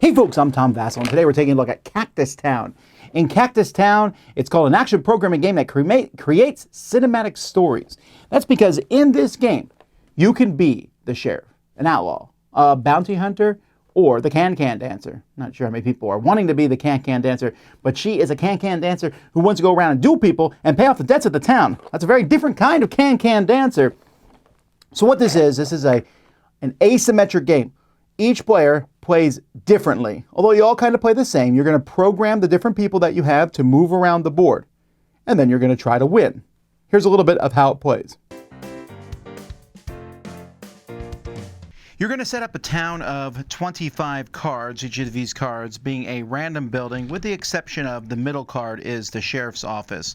Hey folks, I'm Tom Vasel, and today we're taking a look at Cactus Town. In Cactus Town, it's called an action programming game that creates cinematic stories. That's because in this game, you can be the sheriff, an outlaw, a bounty hunter, or the can-can dancer. Not sure how many people are wanting to be the can-can dancer, but she is a can-can dancer who wants to go around and duel people and pay off the debts of the town. That's a very different kind of can-can dancer. So what this is an asymmetric game. Each player plays differently. Although you all kind of play the same, you're going to program the different people that you have to move around the board. And then you're going to try to win. Here's a little bit of how it plays. You're going to set up a town of 25 cards, each of these cards being a random building, with the exception of the middle card is the sheriff's office.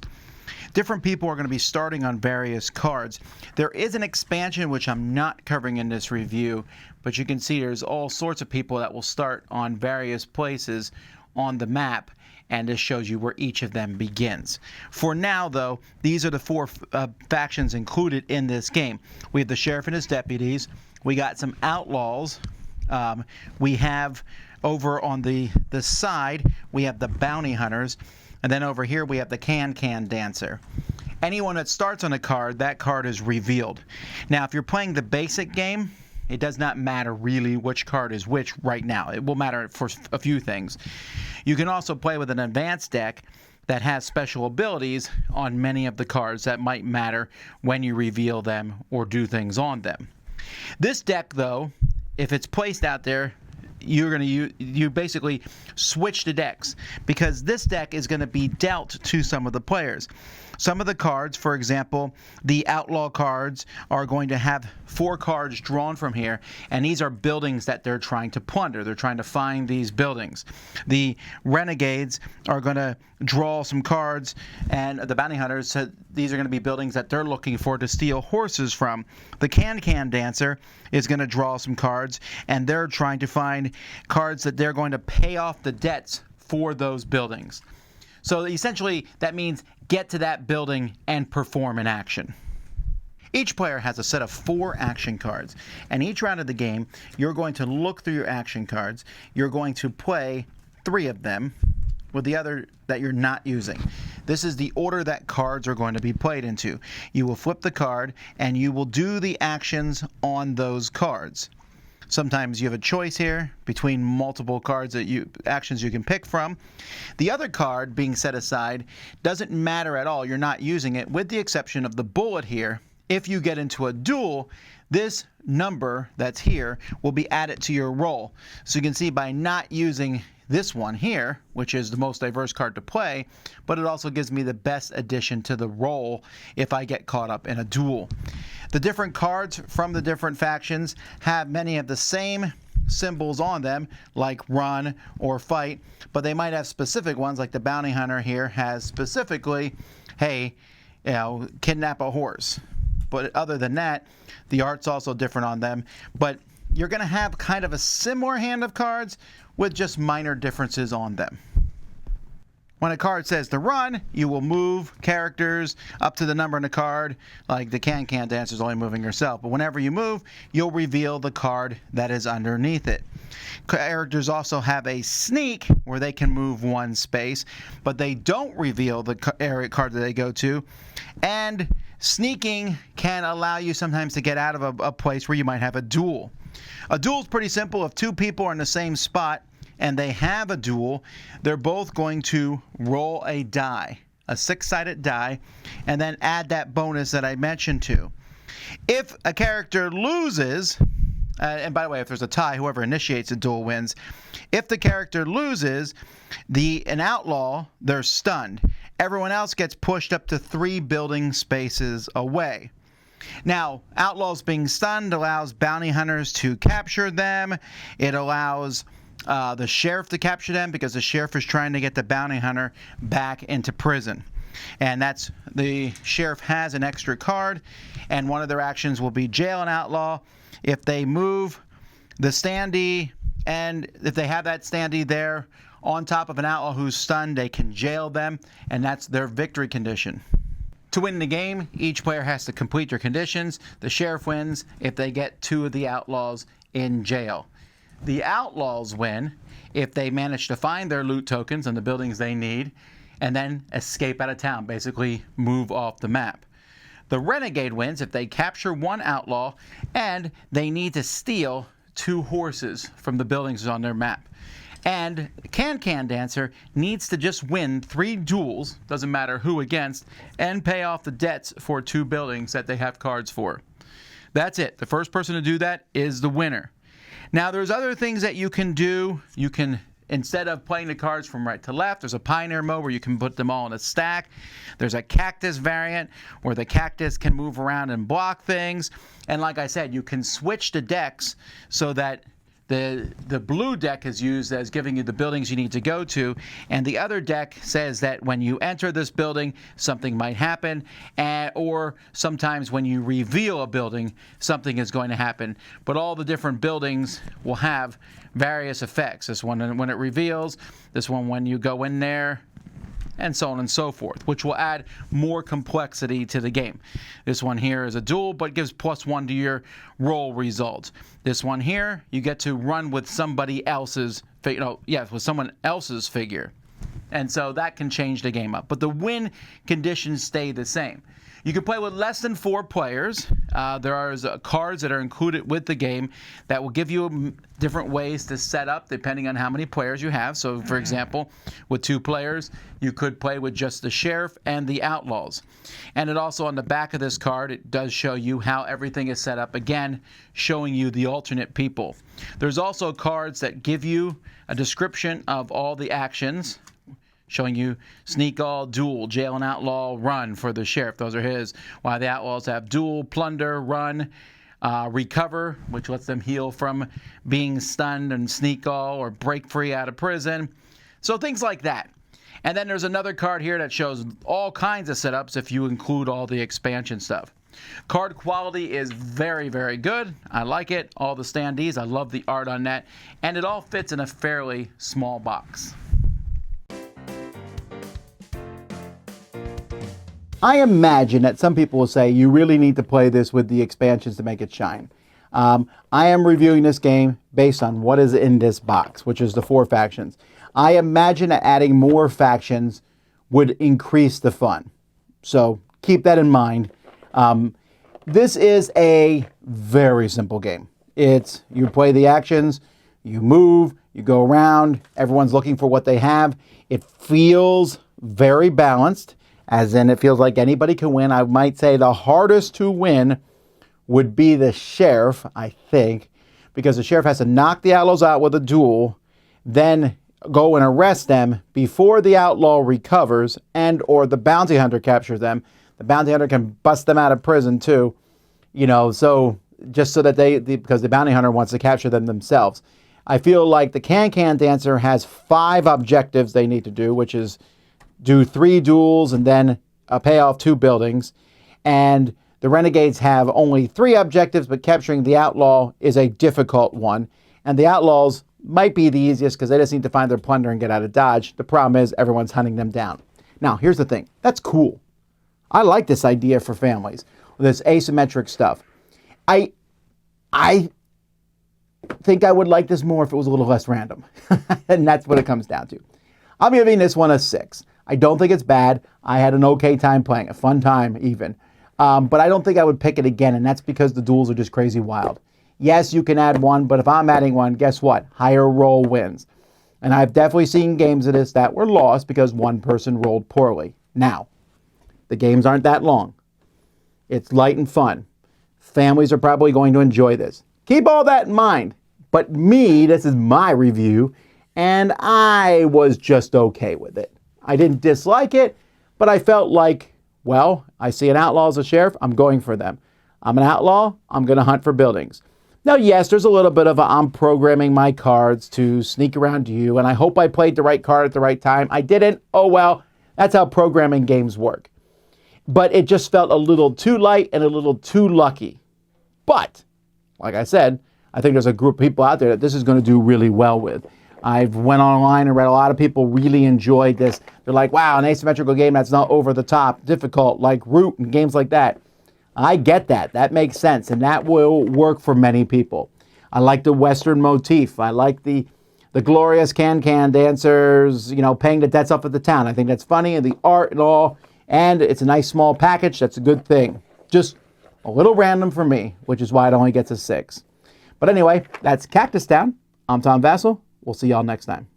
Different people are going to be starting on various cards. There is an expansion which I'm not covering in this review, but you can see there's all sorts of people that will start on various places on the map, and this shows you where each of them begins. For now, though, these are the four factions included in this game. We have the sheriff and his deputies. We got some outlaws. We have over on the side, we have the bounty hunters. And then over here we have the can-can dancer. Anyone that starts on a card, that card is revealed. Now, if you're playing the basic game, it does not matter really which card is which right now. It will matter for a few things. You can also play with an advanced deck that has special abilities on many of the cards that might matter when you reveal them or do things on them. This deck, though, if it's placed out there, you're going to you basically switch the decks, because this deck is going to be dealt to some of the players. Some of the cards, for example, the outlaw cards are going to have 4 cards drawn from here, and these are buildings that they're trying to plunder. They're trying to find these buildings. The renegades are going to draw some cards, and the bounty hunters, these are going to be buildings that they're looking for to steal horses from. The can-can dancer is going to draw some cards, and they're trying to find cards that they're going to pay off the debts for those buildings. So essentially, that means get to that building and perform an action. Each player has a set of 4 action cards, and each round of the game, you're going to look through your action cards. You're going to play 3 of them with the other that you're not using. This is the order that cards are going to be played into. You will flip the card, and you will do the actions on those cards. Sometimes you have a choice here between multiple cards actions you can pick from. The other card being set aside doesn't matter at all. You're not using it, with the exception of the bullet here. If you get into a duel, this number that's here will be added to your roll. So you can see by not using this one here, which is the most diverse card to play, but it also gives me the best addition to the roll if I get caught up in a duel. The different cards from the different factions have many of the same symbols on them, like run or fight, but they might have specific ones, like the bounty hunter here has specifically, hey, kidnap a horse. But other than that, the art's also different on them. But you're going to have kind of a similar hand of cards with just minor differences on them. When a card says to run, you will move characters up to the number in the card, like the can-can dancer is only moving herself. But whenever you move, you'll reveal the card that is underneath it. Characters also have a sneak, where they can move 1 space, but they don't reveal the card that they go to. And sneaking can allow you sometimes to get out of a place where you might have a duel. A duel is pretty simple. If 2 people are in the same spot and they have a duel, they're both going to roll a die, a 6-sided die, and then add that bonus that I mentioned to. If a character loses, and by the way, if there's a tie, whoever initiates a duel wins. If the character loses, an outlaw, they're stunned. Everyone else gets pushed up to 3 building spaces away. Now, outlaws being stunned allows bounty hunters to capture them. It allows the sheriff to capture them, because the sheriff is trying to get the bounty hunter back into prison. And that's, the sheriff has an extra card, and one of their actions will be jail an outlaw. If they move the standee, and if they have that standee there on top of an outlaw who's stunned, they can jail them, and that's their victory condition. To win the game, each player has to complete their conditions. The sheriff wins if they get 2 of the outlaws in jail. The outlaws win if they manage to find their loot tokens and the buildings they need, and then escape out of town, basically move off the map. The renegade wins if they capture one outlaw and they need to steal 2 horses from the buildings on their map. And Can Dancer needs to just win 3 duels, doesn't matter who against, and pay off the debts for 2 buildings that they have cards for. That's it. The first person to do that is the winner. Now, there's other things that you can do. You can, instead of playing the cards from right to left, there's a Pioneer mode where you can put them all in a stack. There's a Cactus variant where the Cactus can move around and block things. And like I said, you can switch the decks so that the blue deck is used as giving you the buildings you need to go to, and the other deck says that when you enter this building, something might happen, or sometimes when you reveal a building, something is going to happen. But all the different buildings will have various effects. This one when it reveals, this one when you go in there, and so on and so forth, which will add more complexity to the game. This one here is a duel, but gives +1 to your roll results. This one here, you get to run with somebody else's, with someone else's figure. And so that can change the game up. But the win conditions stay the same. You can play with less than 4 players. There are cards that are included with the game that will give you different ways to set up depending on how many players you have. So, for example, with 2 players, you could play with just the sheriff and the outlaws. And it also, on the back of this card, it does show you how everything is set up, again, showing you the alternate people. There's also cards that give you a description of all the actions, showing you sneak all, duel, jail and outlaw, run for the sheriff. Those are his. While the outlaws have duel, plunder, run, recover, which lets them heal from being stunned, and sneak all or break free out of prison. So things like that. And then there's another card here that shows all kinds of setups if you include all the expansion stuff. Card quality is very, very good. I like it. All the standees, I love the art on that. And it all fits in a fairly small box. I imagine that some people will say you really need to play this with the expansions to make it shine. I am reviewing this game based on what is in this box, which is the 4 factions. I imagine that adding more factions would increase the fun. So keep that in mind. This is a very simple game. It's you play the actions, you move, you go around, everyone's looking for what they have. It feels very balanced, as in it feels like anybody can win. I might say the hardest to win would be the sheriff, I think, because the sheriff has to knock the outlaws out with a duel, then go and arrest them before the outlaw recovers and or the bounty hunter captures them. The bounty hunter can bust them out of prison too, so just so that because the bounty hunter wants to capture them themselves. I feel like the Can Dancer has 5 objectives they need to do, which is do 3 duels and then pay off 2 buildings. And the Renegades have only 3 objectives, but capturing the outlaw is a difficult one. And the outlaws might be the easiest because they just need to find their plunder and get out of Dodge. The problem is everyone's hunting them down. Now, here's the thing. That's cool. I like this idea for families, this asymmetric stuff. I think I would like this more if it was a little less random. And that's what it comes down to. I'm giving this one a 6. I don't think it's bad. I had an okay time playing, a fun time even. But I don't think I would pick it again, and that's because the duels are just crazy wild. Yes, you can add 1, but if I'm adding 1, guess what? Higher roll wins. And I've definitely seen games of this that were lost because one person rolled poorly. Now, the games aren't that long. It's light and fun. Families are probably going to enjoy this. Keep all that in mind. But this is my review, and I was just okay with it. I didn't dislike it, but I felt like, well, I see an outlaw as a sheriff, I'm going for them. I'm an outlaw, I'm going to hunt for buildings. Now, yes, there's a little bit of I'm programming my cards to sneak around you, and I hope I played the right card at the right time. I didn't. Oh, well, that's how programming games work. But it just felt a little too light and a little too lucky. But, like I said, I think there's a group of people out there that this is going to do really well with. I've went online and read a lot of people really enjoyed this. They're like, wow, an asymmetrical game that's not over the top, difficult, like Root and games like that. I get that. That makes sense, and that will work for many people. I like the Western motif. I like the the glorious can-can dancers, you know, paying the debts up at the town. I think that's funny, and the art and all, and it's a nice small package. That's a good thing. Just a little random for me, which is why it only gets a 6. But anyway, that's Cactus Town. I'm Tom Vasel. We'll see y'all next time.